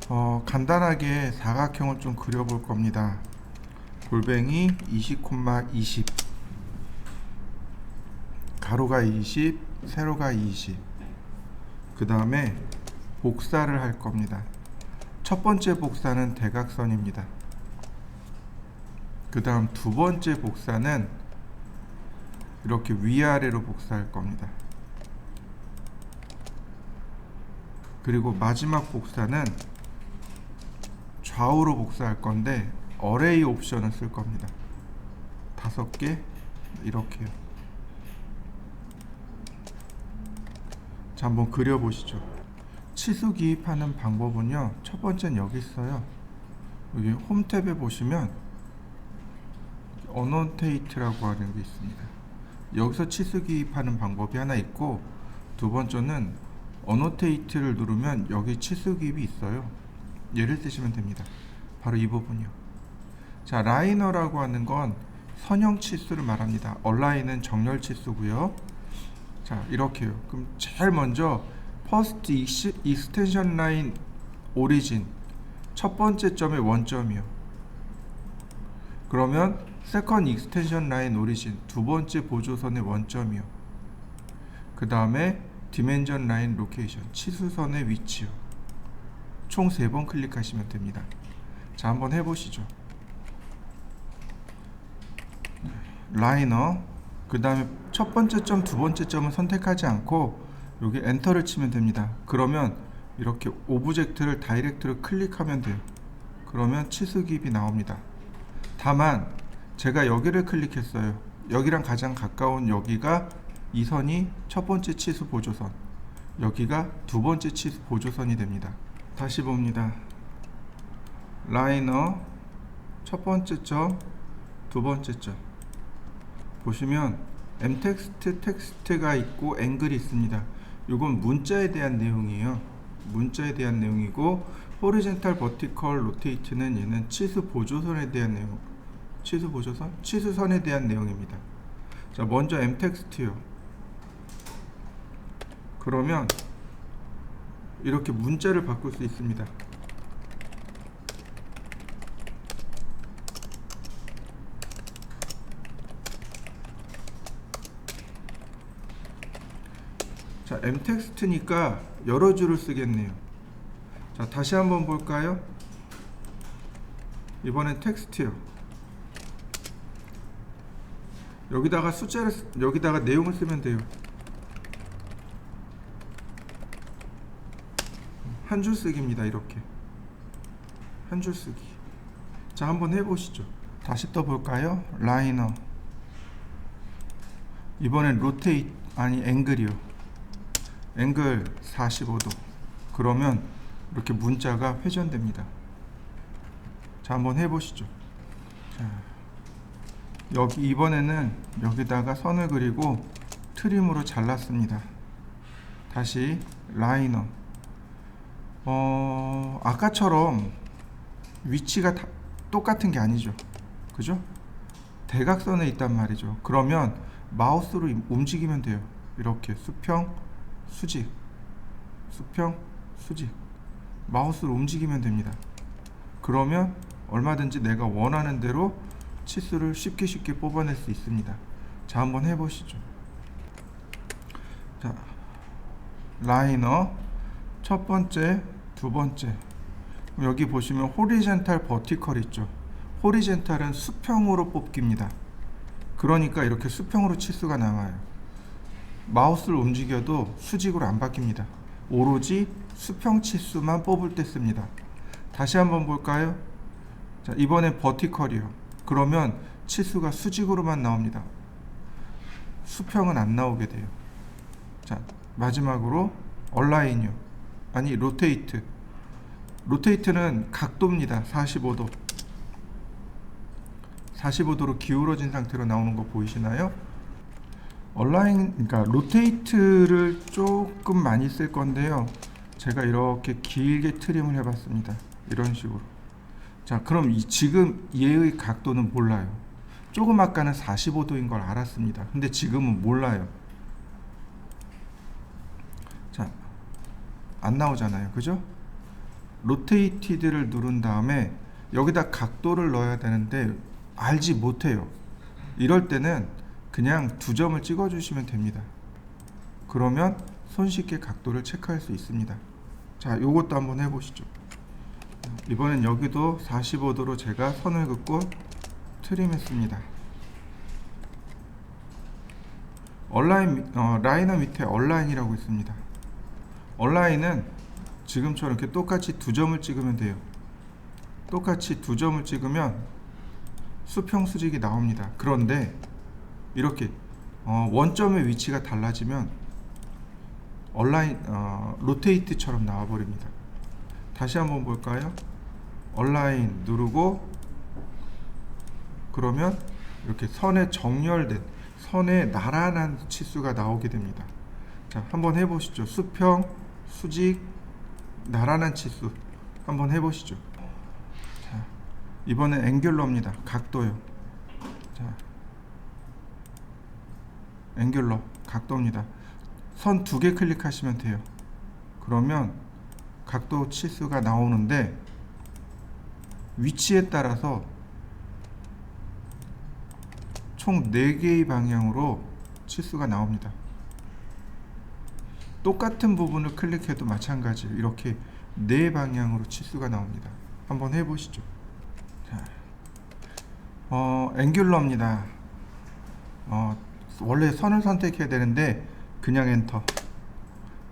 간단하게 사각형을 좀 그려볼 겁니다. 골뱅이 20,20 가로가 20 세로가 20. 그 다음에 복사를 할 겁니다. 첫 번째 복사는 대각선입니다. 그 다음 두 번째 복사는 이렇게 위아래로 복사할 겁니다. 그리고 마지막 복사는 좌우로 복사할 건데 어레이 옵션을 쓸 겁니다. 5개 이렇게요. 자, 한번 그려보시죠. 치수 기입하는 방법은요, 첫 번째는 여기 있어요. 여기 홈 탭에 보시면 어노테이트라고 하는 게 있습니다. 여기서 치수 기입하는 방법이 하나 있고, 두 번째는 어노테이트를 누르면 여기 치수 기입이 있어요. 얘를 쓰시면 됩니다. 바로 이 부분이요. 자, 라이너라고 하는 건 선형 치수를 말합니다. 얼라인은 정렬 치수고요. 자, 이렇게요. 그럼 제일 먼저 퍼스트 익스텐션 라인 오리진 첫 번째 점의 원점이요. 그러면 세컨드 익스텐션 라인 오리진 두 번째 보조선의 원점이요. 그 다음에 디멘전 라인 로케이션 치수선의 위치요. 총 3번 클릭하시면 됩니다. 자, 한번 해보시죠. 라이너, 그 다음에 첫 번째 점, 두 번째 점은 선택하지 않고 여기 엔터를 치면 됩니다. 그러면 이렇게 오브젝트를 다이렉트로 클릭하면 돼요. 그러면 치수 기입이 나옵니다. 다만 제가 여기를 클릭했어요. 여기랑 가장 가까운 여기가 이 선이 첫 번째 치수 보조선, 여기가 두 번째 치수 보조선이 됩니다. 다시 봅니다. 라이너 첫 번째 점, 두 번째 점 보시면 엠텍스트 텍스트가 있고 앵글이 있습니다. 이건 문자에 대한 내용이에요. 문자에 대한 내용이고, 호리젠탈 버티컬 로테이트는 얘는 치수 보조선에 대한 내용, 치수 보조선? 치수선에 대한 내용입니다. 자, 먼저 엠텍스트요. 그러면 이렇게 문자를 바꿀 수 있습니다. 자, 엠텍스트니까 여러 줄을 쓰겠네요. 자, 다시 한번 볼까요? 이번엔 텍스트요. 여기다가 숫자를 여기다가 내용을 쓰면 돼요. 한 줄 쓰기입니다. 이렇게 한 줄 쓰기. 자, 한번 해보시죠. 다시 또 볼까요? 라이너, 이번엔 로테이트, 아니 앵글이요. 앵글 45도. 그러면 이렇게 문자가 회전됩니다. 자, 한번 해보시죠. 자, 여기 이번에는 여기다가 선을 그리고 트림으로 잘랐습니다. 다시 라이너. 아까처럼 위치가 다 똑같은 게 아니죠. 그죠? 대각선에 있단 말이죠. 그러면 마우스로 움직이면 돼요. 이렇게 수평, 수직, 수평, 수직. 마우스로 움직이면 됩니다. 그러면 얼마든지 내가 원하는 대로 치수를 쉽게 뽑아낼 수 있습니다. 자, 한번 해보시죠. 자, 라이너 첫 번째, 두 번째. 여기 보시면 호리젠탈 버티컬 있죠. 호리젠탈은 수평으로 뽑기입니다. 그러니까 이렇게 수평으로 치수가 나와요. 마우스를 움직여도 수직으로 안 바뀝니다. 오로지 수평 치수만 뽑을 때 씁니다. 다시 한번 볼까요? 자, 이번엔 버티컬이요. 그러면 치수가 수직으로만 나옵니다. 수평은 안 나오게 돼요. 자, 마지막으로 얼라인이요. 아니, 로테이트. 로테이트는 각도입니다. 45도. 45도로 기울어진 상태로 나오는 거 보이시나요? 얼라인, 그러니까 로테이트를 조금 많이 쓸 건데요. 제가 이렇게 길게 트림을 해봤습니다. 이런 식으로. 자, 그럼 지금 얘의 각도는 몰라요. 조금 아까는 45도인 걸 알았습니다. 근데 지금은 몰라요. 자, 안 나오잖아요. 그죠? 로테이티드를 누른 다음에 여기다 각도를 넣어야 되는데 알지 못해요. 이럴 때는 그냥 2점을 찍어 주시면 됩니다. 그러면 손쉽게 각도를 체크할 수 있습니다. 자, 요것도 한번 해보시죠. 이번엔 여기도 45도로 제가 선을 긋고 트림했습니다. 라이너 밑에 얼라인이라고 있습니다. 얼라인은 지금처럼 이렇게 똑같이 2점을 찍으면 돼요. 똑같이 2점을 찍으면 수평 수직이 나옵니다. 그런데 이렇게 원점의 위치가 달라지면 로테이트처럼 나와버립니다. 다시 한번 볼까요? 얼라인 누르고 그러면 이렇게 선에 정렬된, 선에 나란한 치수가 나오게 됩니다. 자, 한번 해보시죠. 수평, 수직, 나란한 치수 한번 해보시죠. 자, 이번엔 앵귤러입니다. 각도요. 자, 앵귤러 각도입니다. 선 2개 클릭하시면 돼요. 그러면 각도 치수가 나오는데 위치에 따라서 총 4개의 방향으로 치수가 나옵니다. 똑같은 부분을 클릭해도 마찬가지예요. 이렇게 4방향으로 치수가 나옵니다. 한번 해보시죠. 자, 앵귤러입니다. 원래 선을 선택해야 되는데 그냥 엔터.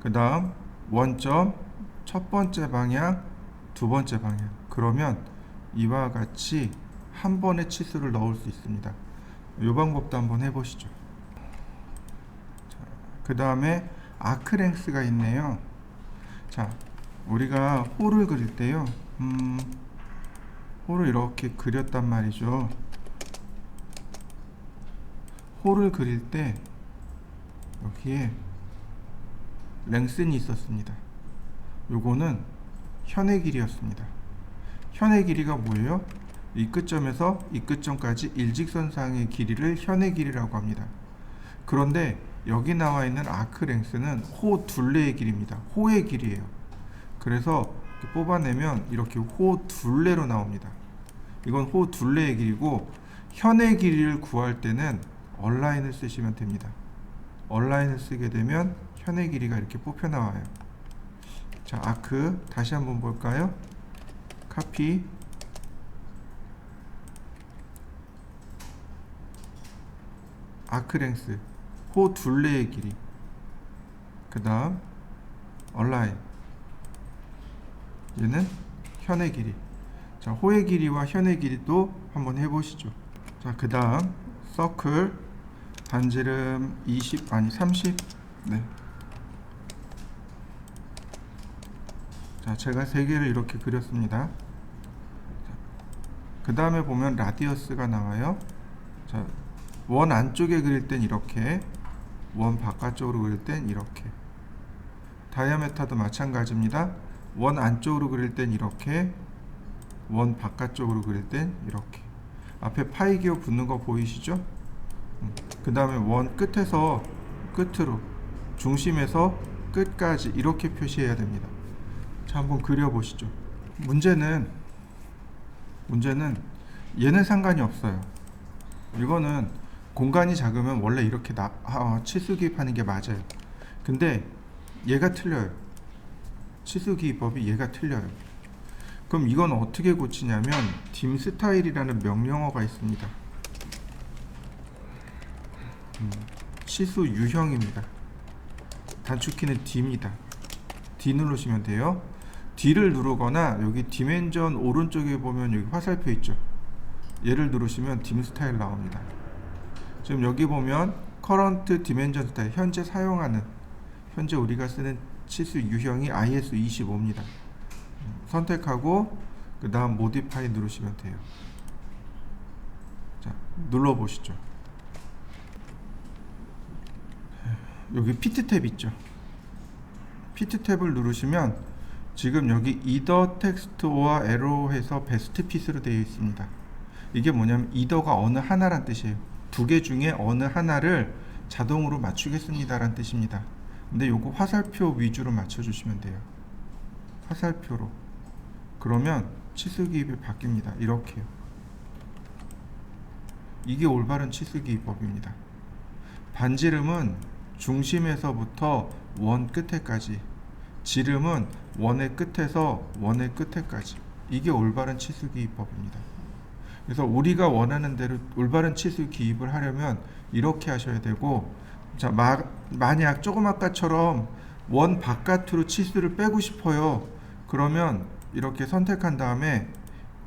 그 다음 원점, 첫 번째 방향, 두 번째 방향. 그러면 이와 같이 한 번에 치수를 넣을 수 있습니다. 이 방법도 한번 해보시죠. 그 다음에 아크랭스가 있네요. 자, 우리가 홀을 그릴 때요, 홀을 이렇게 그렸단 말이죠. 홀을 그릴 때 여기에 랭슨이 있었습니다. 요거는 현의 길이였습니다. 현의 길이가 뭐예요? 이 끝점에서 이 끝점까지 일직선상의 길이를 현의 길이라고 합니다. 그런데 여기 나와 있는 아크 랭스는 호 둘레의 길이입니다. 호의 길이에요. 그래서 이렇게 뽑아내면 이렇게 호 둘레로 나옵니다. 이건 호 둘레의 길이고, 현의 길이를 구할 때는 얼라인을 쓰시면 됩니다. 얼라인을 쓰게 되면 현의 길이가 이렇게 뽑혀 나와요. 자, 아크 다시 한번 볼까요? 카피, 아크 랭스, 호 둘레의 길이, 그 다음 얼라인, 얘는 현의 길이. 자, 호의 길이와 현의 길이도 한번 해보시죠. 자, 그 다음 서클, 반지름 30. 네. 자, 제가 3개를 이렇게 그렸습니다. 그 다음에 보면 라디어스가 나와요. 자, 원 안쪽에 그릴 땐 이렇게, 원 바깥쪽으로 그릴 땐 이렇게. 다이아메타도 마찬가지입니다. 원 안쪽으로 그릴 땐 이렇게, 원 바깥쪽으로 그릴 땐 이렇게. 앞에 파이 기호 붙는 거 보이시죠? 그 다음에 원 끝에서 끝으로, 중심에서 끝까지 이렇게 표시해야 됩니다. 자, 한번 그려보시죠. 문제는 얘는 상관이 없어요. 이거는 공간이 작으면 원래 이렇게 치수 기입하는 게 맞아요. 근데 얘가 틀려요. 치수 기입법이 얘가 틀려요. 그럼 이건 어떻게 고치냐면 dim 스타일이라는 명령어가 있습니다. 치수 유형입니다. 단축키는 D입니다. D 누르시면 돼요. D를 누르거나 여기 디멘전 오른쪽에 보면 여기 화살표 있죠. 얘를 누르시면 dim 스타일 나옵니다. 지금 여기 보면 current dimension style, 현재 우리가 쓰는 치수 유형이 IS25입니다. 선택하고 그 다음 modify 누르시면 돼요. 자, 눌러보시죠. 여기 피트 탭 있죠. 피트 탭을 누르시면 지금 여기 either text or arrow 해서 베스트 핏으로 되어 있습니다. 이게 뭐냐면 either가 어느 하나란 뜻이에요. 2개 중에 어느 하나를 자동으로 맞추겠습니다 라는 뜻입니다. 근데 요거 화살표 위주로 맞춰 주시면 돼요. 화살표로. 그러면 치수 기입이 바뀝니다. 이렇게요. 이게 올바른 치수 기입법입니다. 반지름은 중심에서부터 원 끝에까지, 지름은 원의 끝에서 원의 끝에까지. 이게 올바른 치수 기입법입니다. 그래서 우리가 원하는 대로 올바른 치수 기입을 하려면 이렇게 하셔야 되고, 자, 만약 조금 아까처럼 원 바깥으로 치수를 빼고 싶어요. 그러면 이렇게 선택한 다음에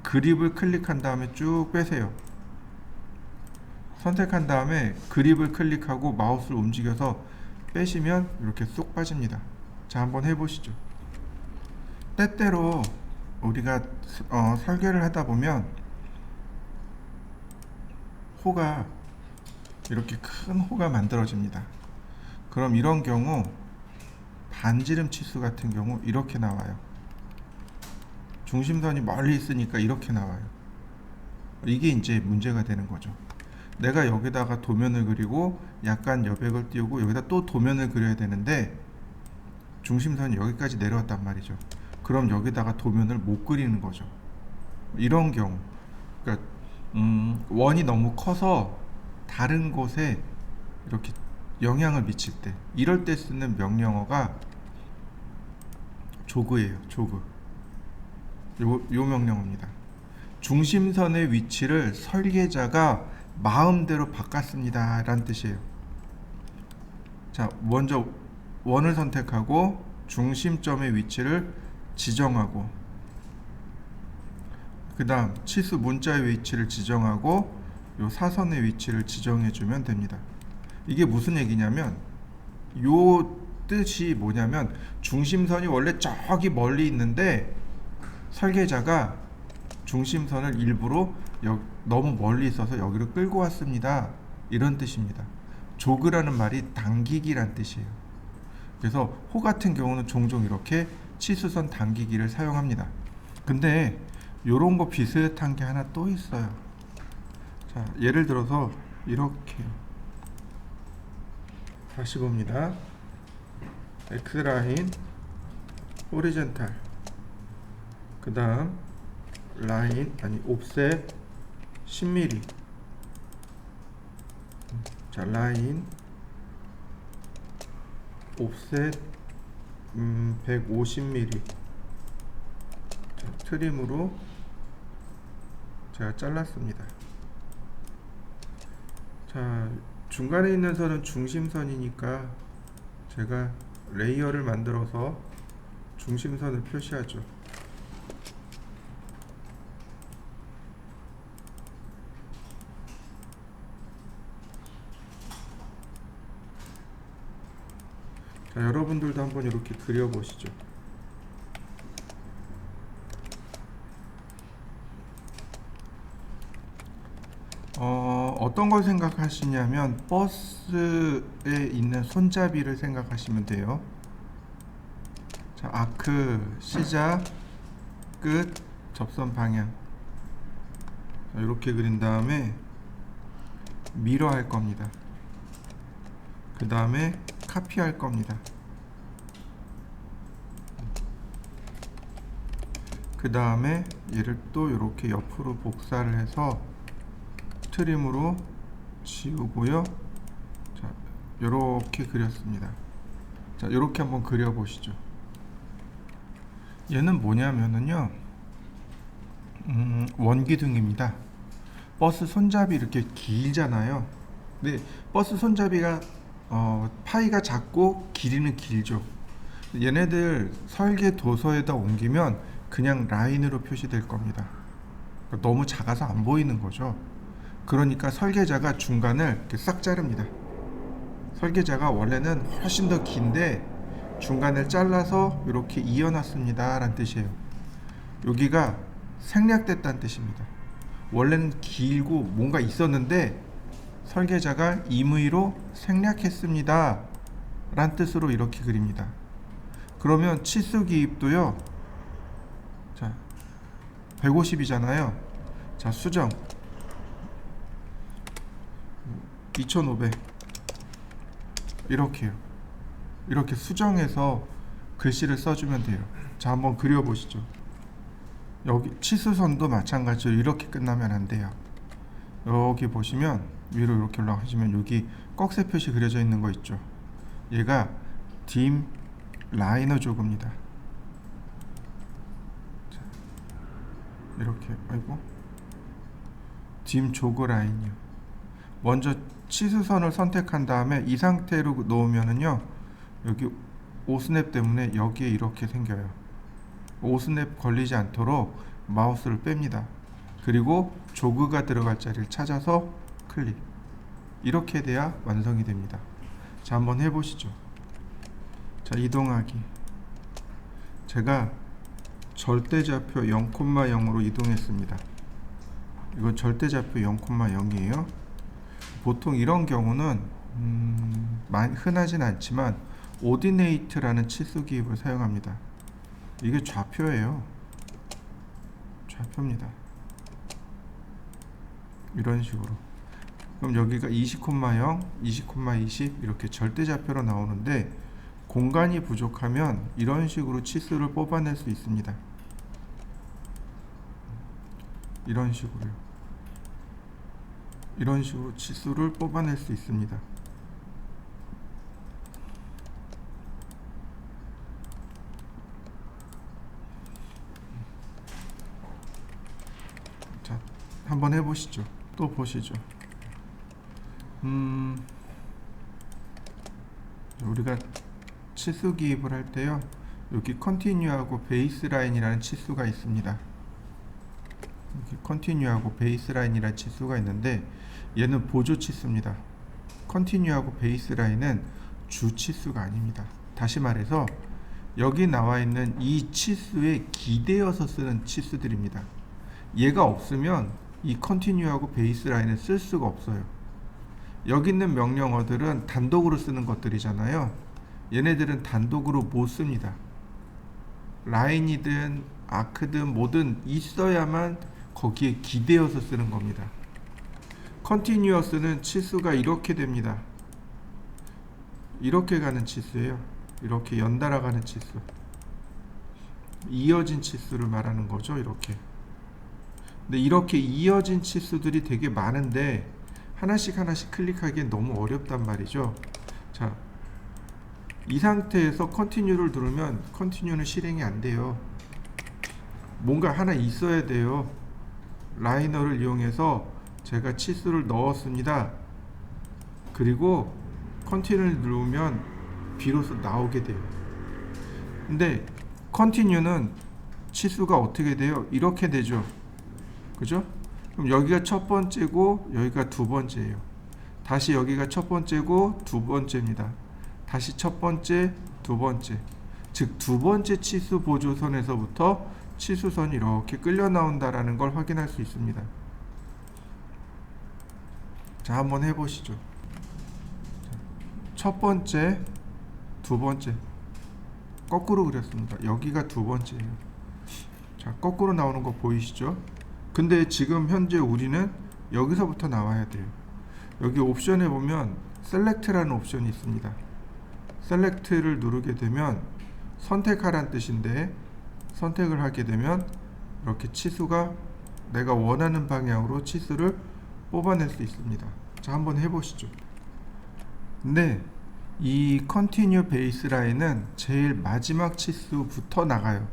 그립을 클릭한 다음에 쭉 빼세요. 선택한 다음에 그립을 클릭하고 마우스를 움직여서 빼시면 이렇게 쏙 빠집니다. 자, 한번 해보시죠. 때때로 우리가 설계를 하다 보면 호가 이렇게 큰 호가 만들어집니다. 그럼 이런 경우 반지름 치수 같은 경우 이렇게 나와요. 중심선이 멀리 있으니까 이렇게 나와요. 이게 이제 문제가 되는 거죠. 내가 여기다가 도면을 그리고 약간 여백을 띄우고 여기다 또 도면을 그려야 되는데 중심선이 여기까지 내려왔단 말이죠. 그럼 여기다가 도면을 못 그리는 거죠. 이런 경우, 그러니까 원이 너무 커서 다른 곳에 이렇게 영향을 미칠 때, 이럴 때 쓰는 명령어가 조그예요. 조그. 요 명령어입니다. 중심선의 위치를 설계자가 마음대로 바꿨습니다 라는 뜻이에요. 자, 먼저 원을 선택하고 중심점의 위치를 지정하고, 그 다음 치수 문자의 위치를 지정하고 요 사선의 위치를 지정해 주면 됩니다. 이게 무슨 얘기냐면, 요 뜻이 뭐냐면 중심선이 원래 저기 멀리 있는데 설계자가 중심선을 일부러 너무 멀리 있어서 여기로 끌고 왔습니다, 이런 뜻입니다. 조그라는 말이 당기기란 뜻이에요. 그래서 호 같은 경우는 종종 이렇게 치수선 당기기를 사용합니다. 근데 요런 거 비슷한 게 하나 또 있어요. 자, 예를 들어서 이렇게요. 다시 봅니다. X라인 호리젠탈, 그 다음 라인 옵셋 10mm. 자, 라인 옵셋 150mm. 자, 트림으로 제가 잘랐습니다. 자, 중간에 있는 선은 중심선이니까 제가 레이어를 만들어서 중심선을 표시하죠. 자, 여러분들도 한번 이렇게 그려보시죠. 어떤 걸 생각하시냐면 버스에 있는 손잡이를 생각하시면 돼요. 자, 아크 시작, 끝, 접선 방향. 자, 이렇게 그린 다음에 미러 할 겁니다. 그 다음에 카피할 겁니다. 그 다음에 얘를 또 이렇게 옆으로 복사를 해서 트림으로 지우고요. 자, 이렇게 그렸습니다. 자, 이렇게 한번 그려보시죠. 얘는 뭐냐면은요, 원기둥입니다. 버스 손잡이 이렇게 길잖아요. 근데 버스 손잡이가 파이가 작고 길이는 길죠. 얘네들 설계 도서에다 옮기면 그냥 라인으로 표시될 겁니다. 그러니까 너무 작아서 안 보이는 거죠. 그러니까 설계자가 중간을 이렇게 싹 자릅니다. 설계자가 원래는 훨씬 더 긴데 중간을 잘라서 이렇게 이어놨습니다 라는 뜻이에요. 여기가 생략됐다는 뜻입니다. 원래는 길고 뭔가 있었는데 설계자가 임의로 생략했습니다 라는 뜻으로 이렇게 그립니다. 그러면 치수 기입도요, 자, 150이잖아요. 자, 수정 2500 이렇게요. 이렇게 수정해서 글씨를 써주면 돼요. 자, 한번 그려보시죠. 여기 치수선도 마찬가지로 이렇게 끝나면 안 돼요. 여기 보시면 위로 이렇게 올라가시면 여기 꺽쇠 표시 그려져 있는 거 있죠. 얘가 딤 라이너 조그입니다. 이렇게 아이고 딤 조그 라인이요. 먼저 치수선을 선택한 다음에 이 상태로 놓으면은요, 여기 5스냅 때문에 여기에 이렇게 생겨요. 5스냅 걸리지 않도록 마우스를 뺍니다. 그리고 조그가 들어갈 자리를 찾아서 클릭. 이렇게 돼야 완성이 됩니다. 자, 한번 해보시죠. 자, 이동하기. 제가 절대좌표 0,0으로 이동했습니다. 이건 절대좌표 0,0이에요. 보통 이런 경우는 많이 흔하진 않지만 오디네이트라는 치수 기입을 사용합니다. 이게 좌표예요. 좌표입니다. 이런 식으로. 그럼 여기가 20,0, 20,20 이렇게 절대좌표로 나오는데 공간이 부족하면 이런 식으로 치수를 뽑아낼 수 있습니다. 이런 식으로요. 이런 식으로 치수를 뽑아낼 수 있습니다. 자, 한번 해보시죠. 또 보시죠. 우리가 치수 기입을 할 때요, 여기 컨티뉴하고 베이스라인이라는 치수가 있습니다. 이렇게 컨티뉴하고 베이스라인이라는 치수가 있는데 얘는 보조 치수입니다. 컨티뉴하고 베이스라인은 주 치수가 아닙니다. 다시 말해서 여기 나와 있는 이 치수에 기대어서 쓰는 치수들입니다. 얘가 없으면 이 컨티뉴하고 베이스라인을 쓸 수가 없어요. 여기 있는 명령어들은 단독으로 쓰는 것들이잖아요. 얘네들은 단독으로 못 씁니다. 라인이든 아크든 뭐든 있어야만 거기에 기대어서 쓰는 겁니다. 컨티뉴어스는 치수가 이렇게 됩니다. 이렇게 가는 치수예요. 이렇게 연달아 가는 치수. 이어진 치수를 말하는 거죠. 이렇게. 근데 이렇게 이어진 치수들이 되게 많은데 하나씩 하나씩 클릭하기엔 너무 어렵단 말이죠. 자, 이 상태에서 컨티뉴를 누르면 컨티뉴는 실행이 안 돼요. 뭔가 하나 있어야 돼요. 라이너를 이용해서 제가 치수를 넣었습니다. 그리고 컨티뉴를 누르면 비로소 나오게 돼요. 근데 컨티뉴는 치수가 어떻게 돼요? 이렇게 되죠. 그죠? 그럼 여기가 첫 번째고 여기가 두 번째예요. 다시 여기가 첫 번째고 두 번째입니다. 다시 첫 번째, 두 번째. 즉 두 번째 치수 보조선에서부터 치수선이 이렇게 끌려 나온다라는 걸 확인할 수 있습니다. 자, 한번 해보시죠. 첫 번째, 두 번째. 거꾸로 그렸습니다. 여기가 두 번째예요. 자, 거꾸로 나오는 거 보이시죠? 근데 지금 현재 우리는 여기서부터 나와야 돼요. 여기 옵션에 보면 셀렉트라는 옵션이 있습니다. 셀렉트를 누르게 되면 선택하라는 뜻인데, 선택을 하게 되면 이렇게 치수가 내가 원하는 방향으로 치수를 뽑아낼 수 있습니다. 자, 한번 해보시죠. 근데 이 컨티뉴 베이스라인은 제일 마지막 치수부터 나가요.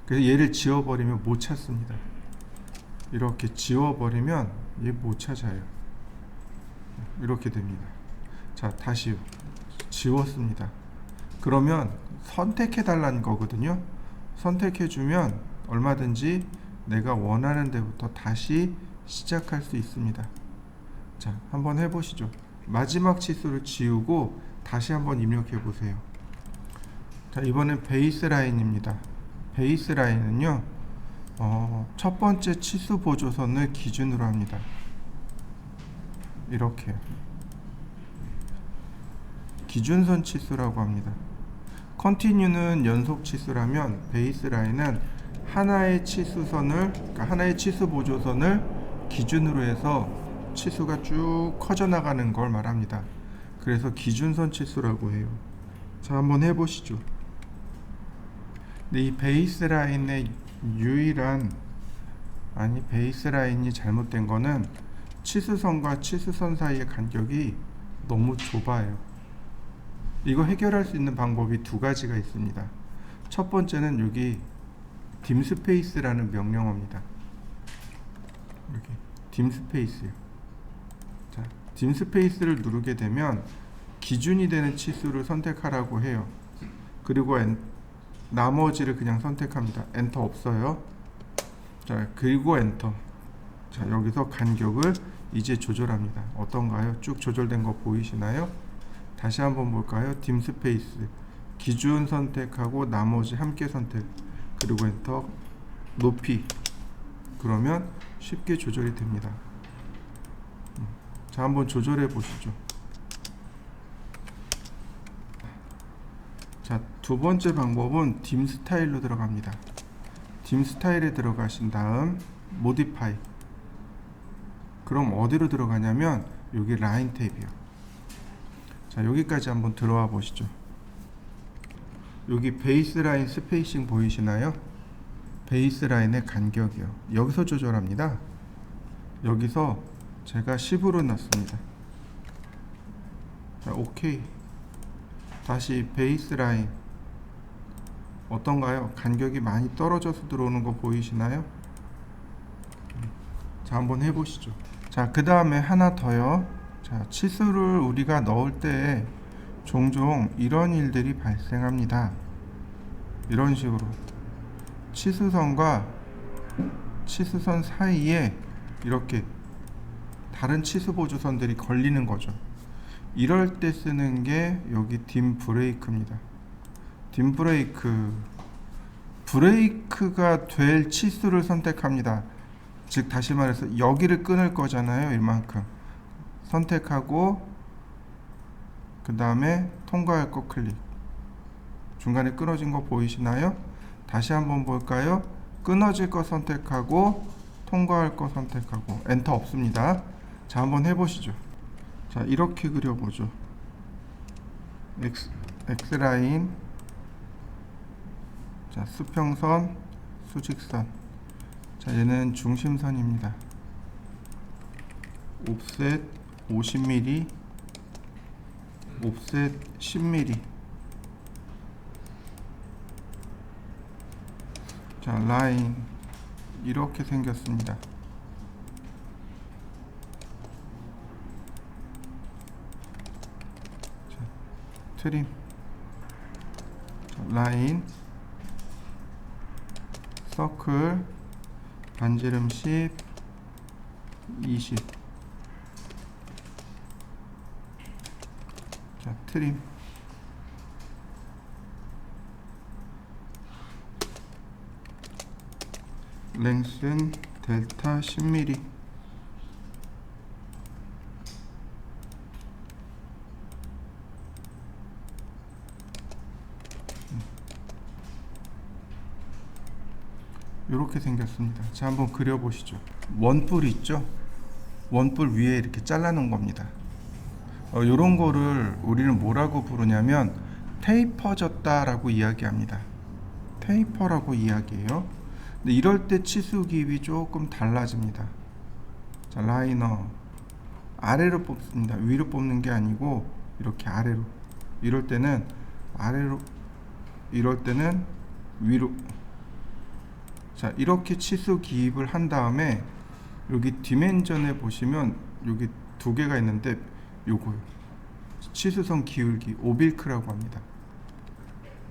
그래서 얘를 지워버리면 못 찾습니다. 이렇게 지워버리면 얘 못 찾아요. 이렇게 됩니다. 자, 다시요. 지웠습니다. 그러면 선택해 달라는 거거든요. 선택해 주면 얼마든지 내가 원하는 데부터 다시 시작할 수 있습니다. 자, 한번 해보시죠. 마지막 치수를 지우고 다시 한번 입력해 보세요. 자, 이번엔 베이스라인입니다. 베이스라인은요, 첫 번째 치수 보조선을 기준으로 합니다. 이렇게 기준선 치수라고 합니다. 컨티뉴는 연속 치수라면 베이스라인은 하나의 치수선을, 그러니까 하나의 치수 보조선을 기준으로 해서 치수가 쭉 커져 나가는 걸 말합니다. 그래서 기준선 치수라고 해요. 자, 한번 해보시죠. 근데 이 베이스라인의 유일한 아니, 베이스라인이 잘못된 거는 치수선과 치수선 사이의 간격이 너무 좁아요. 이거 해결할 수 있는 방법이 두 가지가 있습니다. 첫 번째는 여기 dimSpace라는 명령어입니다. 여기 dimSpace요. 자, dimSpace를 누르게 되면 기준이 되는 치수를 선택하라고 해요. 그리고 나머지를 그냥 선택합니다. 엔터 없어요. 자, 그리고 엔터. 자, 여기서 간격을 이제 조절합니다. 어떤가요? 쭉 조절된 거 보이시나요? 다시 한번 볼까요? dimSpace 기준 선택하고 나머지 함께 선택, 그리고 엔터. 높이. 그러면 쉽게 조절이 됩니다. 자, 한번 조절해 보시죠. 자, 두 번째 방법은 dim 스타일로 들어갑니다. dim 스타일에 들어가신 다음 modify. 그럼 어디로 들어가냐면 여기 라인 탭이요. 자, 여기까지 한번 들어와 보시죠. 여기 베이스라인 스페이싱 보이시나요? 베이스라인의 간격이요. 여기서 조절합니다. 여기서 제가 10으로 놨습니다. 자, 오케이. 다시 베이스라인 어떤가요? 간격이 많이 떨어져서 들어오는 거 보이시나요? 자, 한번 해보시죠. 자, 그 다음에 하나 더요. 자, 치수를 우리가 넣을 때 종종 이런 일들이 발생합니다. 이런 식으로 치수선과 치수선 사이에 이렇게 다른 치수 보조선들이 걸리는 거죠. 이럴 때 쓰는 게 여기 dim 브레이크입니다. dim 브레이크가 될 치수를 선택합니다. 즉, 다시 말해서 여기를 끊을 거잖아요. 이만큼 선택하고 그 다음에 통과할 거 클릭. 중간에 끊어진 거 보이시나요? 다시 한번 볼까요? 끊어질 거 선택하고 통과할 거 선택하고 엔터 없습니다. 자, 한번 해보시죠. 자, 이렇게 그려보죠. X라인, 자, 수평선, 수직선. 자, 얘는 중심선입니다. 옵셋 50mm, 옵셋 10mm. 자, 라인 이렇게 생겼습니다. 자, 트림. 자, 라인, 서클, 반지름 10, 20. 자, 트림. 랭스는 델타 10mm. 이렇게 생겼습니다. 자, 한번 그려보시죠. 원뿔 있죠? 원뿔 위에 이렇게 잘라놓은 겁니다. 요런 거를 우리는 뭐라고 부르냐면 테이퍼졌다라고 이야기합니다. 테이퍼라고 이야기해요. 근데 이럴 때 치수 기입이 조금 달라집니다. 자, 라이너 아래로 뽑습니다. 위로 뽑는 게 아니고 이렇게 아래로. 이럴 때는 아래로, 이럴 때는 위로. 자, 이렇게 치수 기입을 한 다음에 여기 디멘전에 보시면 여기 두 개가 있는데 요거요. 치수선 기울기 오빌크라고 합니다.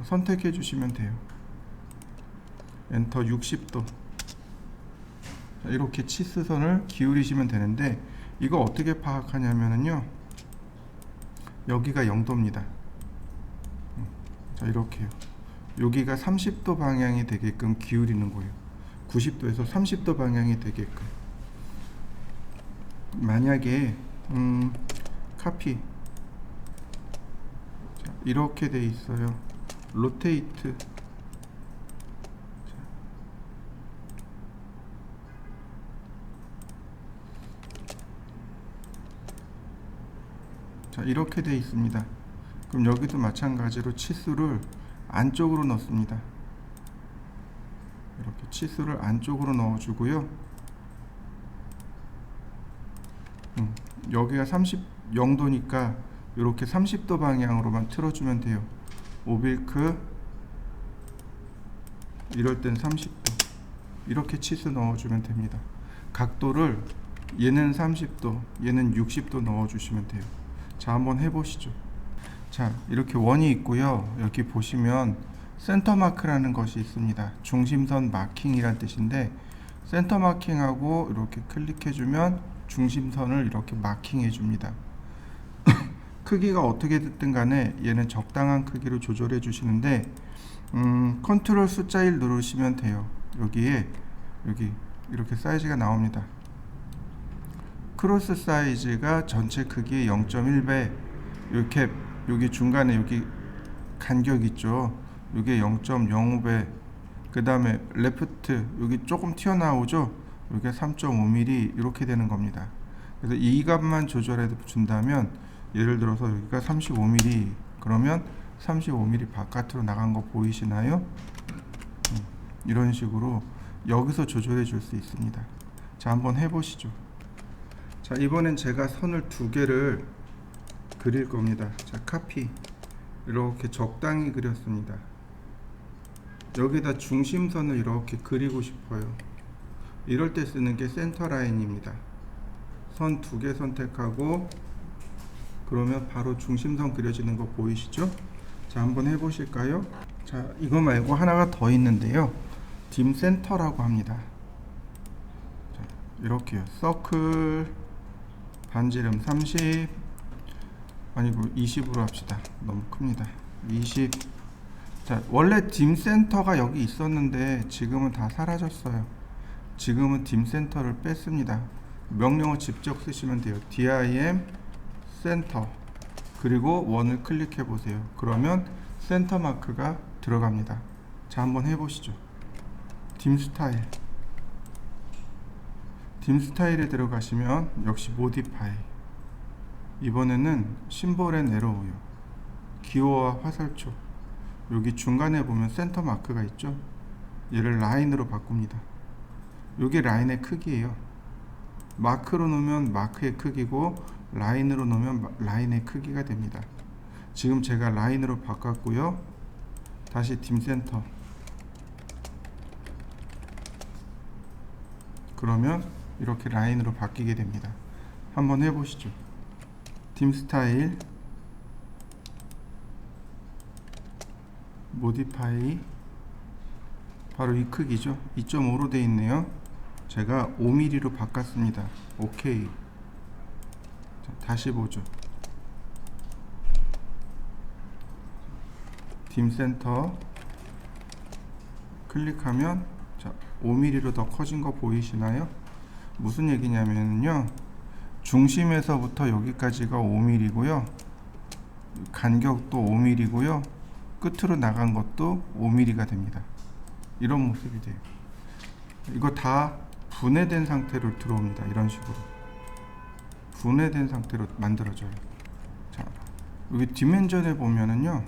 선택해 주시면 돼요. 엔터 60도. 자, 이렇게 치수선을 기울이시면 되는데 이거 어떻게 파악하냐면요, 여기가 0도입니다. 자, 이렇게요. 여기가 30도 방향이 되게끔 기울이는 거예요. 90도에서 30도 방향이 되게끔. 만약에 카피, 자, 이렇게 돼 있어요. 로테이트. 자, 이렇게 돼 있습니다. 그럼 여기도 마찬가지로 치수를 안쪽으로 넣습니다. 이렇게 치수를 안쪽으로 넣어주고요. 여기가 30도니까 이렇게 30도 방향으로만 틀어주면 돼요. 오빌크 이럴 땐 30도 이렇게 치수 넣어주면 됩니다. 각도를 얘는 30도 얘는 60도 넣어주시면 돼요. 자, 한번 해보시죠. 자, 이렇게 원이 있고요. 여기 보시면 센터 마크라는 것이 있습니다. 중심선 마킹이란 뜻인데, 센터 마킹하고 이렇게 클릭해주면 중심선을 이렇게 마킹해 줍니다. 크기가 어떻게 됐든 간에 얘는 적당한 크기로 조절해 주시는데, 컨트롤 숫자 1 누르시면 돼요. 여기 이렇게 사이즈가 나옵니다. 크로스 사이즈가 전체 크기의 0.1배, 이렇게 여기 중간에 여기 간격 있죠. 이게 0.05배. 그 다음에 레프트 여기 조금 튀어나오죠. 이게 3.5mm 이렇게 되는 겁니다. 그래서 이 값만 조절해 준다면, 예를 들어서 여기가 35mm 그러면 35mm 바깥으로 나간 거 보이시나요? 이런 식으로 여기서 조절해 줄 수 있습니다. 자, 한번 해보시죠. 자, 이번엔 제가 선을 두 개를 그릴 겁니다. 자, 카피 이렇게 적당히 그렸습니다. 여기다 중심선을 이렇게 그리고 싶어요. 이럴 때 쓰는 게 센터 라인입니다. 선 두 개 선택하고 그러면 바로 중심선 그려지는 거 보이시죠? 자, 한번 해보실까요? 자, 이거 말고 하나가 더 있는데요. 딤 센터라고 합니다. 자, 이렇게요. 서클 반지름 30 아니고 20으로 합시다. 너무 큽니다. 20. 자, 원래 딤 센터가 여기 있었는데 지금은 다 사라졌어요. 지금은 딤 센터를 뺐습니다. 명령어 직접 쓰시면 돼요. dim 센터 그리고 원을 클릭해 보세요. 그러면 센터 마크가 들어갑니다. 자, 한번 해보시죠. 딤 스타일에 들어가시면 역시 모디파이, 이번에는 심볼 앤 에러우요. 기호와 화살표 여기 중간에 보면 센터 마크가 있죠. 얘를 라인으로 바꿉니다. 요게 라인의 크기예요. 마크로 놓으면 마크의 크기고 라인으로 놓으면 라인의 크기가 됩니다. 지금 제가 라인으로 바꿨고요. 다시 딤 센터 그러면 이렇게 라인으로 바뀌게 됩니다. 한번 해보시죠. 딤 스타일 모디파이 바로 이 크기죠. 2.5로 되어 있네요. 제가 5mm로 바꿨습니다. 오케이. 자, 다시 보죠. 딤 센터 클릭하면 자, 5mm로 더 커진 거 보이시나요? 무슨 얘기냐면요, 중심에서부터 여기까지가 5mm고요, 간격도 5mm고요, 끝으로 나간 것도 5mm가 됩니다. 이런 모습이 돼요. 이거 다 분해된 상태로 들어옵니다. 이런 식으로 분해된 상태로 만들어져요. 자, 여기 디멘전에 보면은요,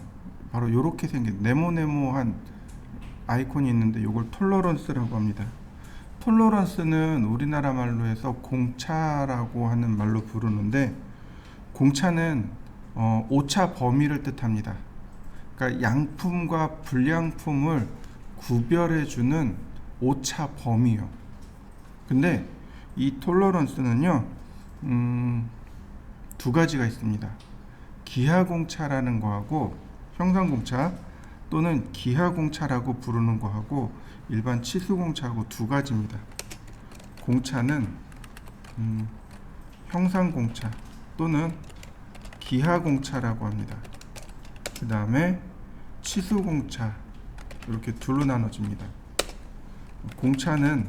바로 이렇게 생긴 네모네모한 아이콘이 있는데 이걸 톨러런스라고 합니다. 톨러런스는 우리나라 말로 해서 공차라고 하는 말로 부르는데, 공차는 오차 범위를 뜻합니다. 그러니까 양품과 불량품을 구별해주는 오차 범위요. 근데 이 톨러런스는요, 두 가지가 있습니다. 기하공차라는 거하고 형상공차 또는 기하공차라고 부르는 거하고 일반 치수공차하고 두 가지입니다. 공차는 형상공차 또는 기하공차라고 합니다. 그 다음에 치수공차, 이렇게 둘로 나눠집니다. 공차는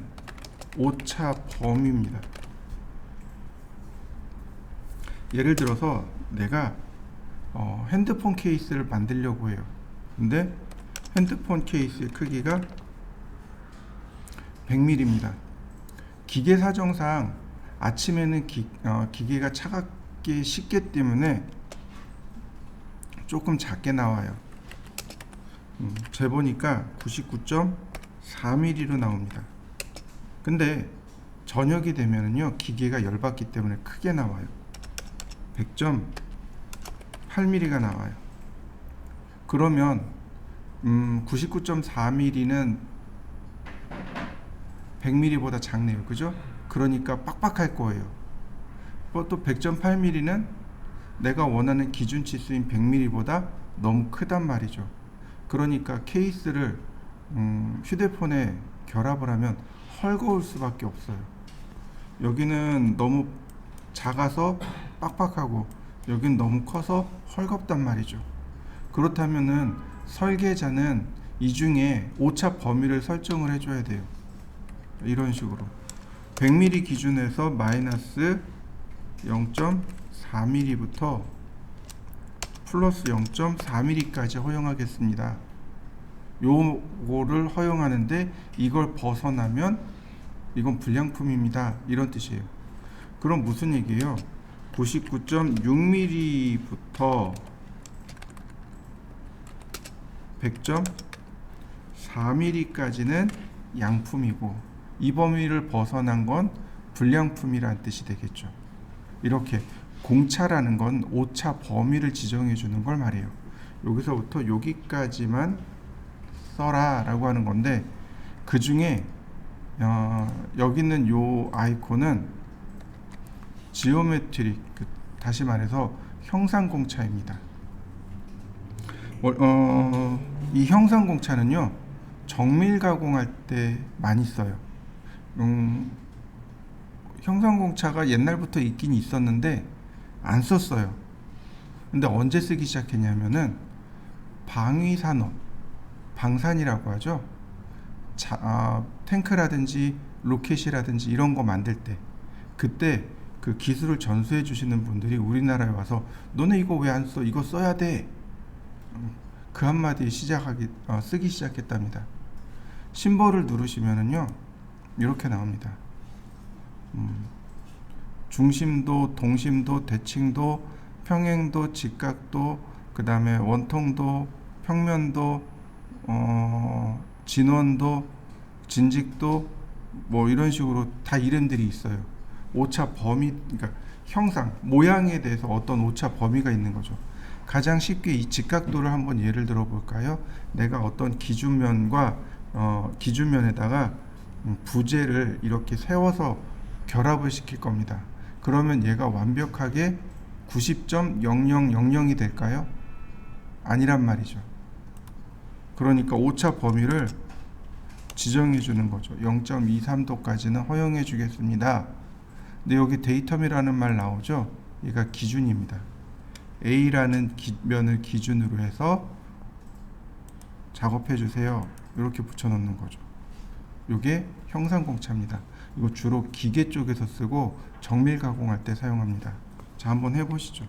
오차 범위입니다. 예를 들어서 내가 핸드폰 케이스를 만들려고 해요. 근데 핸드폰 케이스의 크기가 100mm입니다. 기계 사정상 아침에는 기계가 차갑게 식기 때문에 조금 작게 나와요. 재보니까 99.4mm로 나옵니다. 근데 저녁이 되면은요, 기계가 열받기 때문에 크게 나와요. 100.8mm가 나와요. 그러면 99.4mm는 100mm보다 작네요. 그죠? 그러니까 빡빡할 거예요. 또 100.8mm는 내가 원하는 기준 치수인 100mm보다 너무 크단 말이죠. 그러니까 케이스를 휴대폰에 결합을 하면 헐거울 수밖에 없어요. 여기는 너무 작아서 빡빡하고 여기는 너무 커서 헐겁단 말이죠. 그렇다면은 설계자는 이 중에 오차 범위를 설정을 해줘야 돼요. 이런 식으로 100mm 기준에서 마이너스 0.4mm부터 플러스 0.4mm까지 허용하겠습니다. 요거를 허용하는데 이걸 벗어나면 이건 불량품입니다. 이런 뜻이에요. 그럼 무슨 얘기예요? 99.6mm부터 100.4mm까지는 양품이고 이 범위를 벗어난 건 불량품이라는 뜻이 되겠죠. 이렇게 공차라는 건 오차 범위를 지정해 주는 걸 말해요. 여기서부터 여기까지만 써라 라고 하는 건데, 그 중에 여기 있는 요 아이콘은 지오메트릭, 다시 말해서 형상공차입니다. 이 형상공차는요 정밀 가공할 때 많이 써요. 형상공차가 옛날부터 있긴 있었는데 안 썼어요. 근데 언제 쓰기 시작했냐면은 방위산업, 방산이라고 하죠. 탱크라든지 로켓이라든지 이런 거 만들 때, 그때 그 기술을 전수해 주시는 분들이 우리나라에 와서 너네 이거 왜 안 써? 이거 써야 돼. 그 한마디 쓰기 시작했답니다. 심벌을 누르시면은요 이렇게 나옵니다. 중심도, 동심도, 대칭도, 평행도, 직각도, 그 다음에 원통도, 평면도, 진원도, 진직도, 뭐 이런 식으로 다 이름들이 있어요. 오차 범위, 그러니까 형상, 모양에 대해서 어떤 오차 범위가 있는 거죠. 가장 쉽게 이 직각도를 한번 예를 들어 볼까요? 내가 어떤 기준면과 기준면에다가 부재를 이렇게 세워서 결합을 시킬 겁니다. 그러면 얘가 완벽하게 90.0000이 될까요? 아니란 말이죠. 그러니까 오차 범위를 지정해 주는 거죠. 0.23도까지는 허용해 주겠습니다. 근데 여기 데이텀이라는 말 나오죠? 얘가 기준입니다. A라는 면을 기준으로 해서 작업해 주세요. 이렇게 붙여 놓는 거죠. 이게 형상공차입니다. 이거 주로 기계 쪽에서 쓰고 정밀 가공할 때 사용합니다. 자, 한번 해보시죠.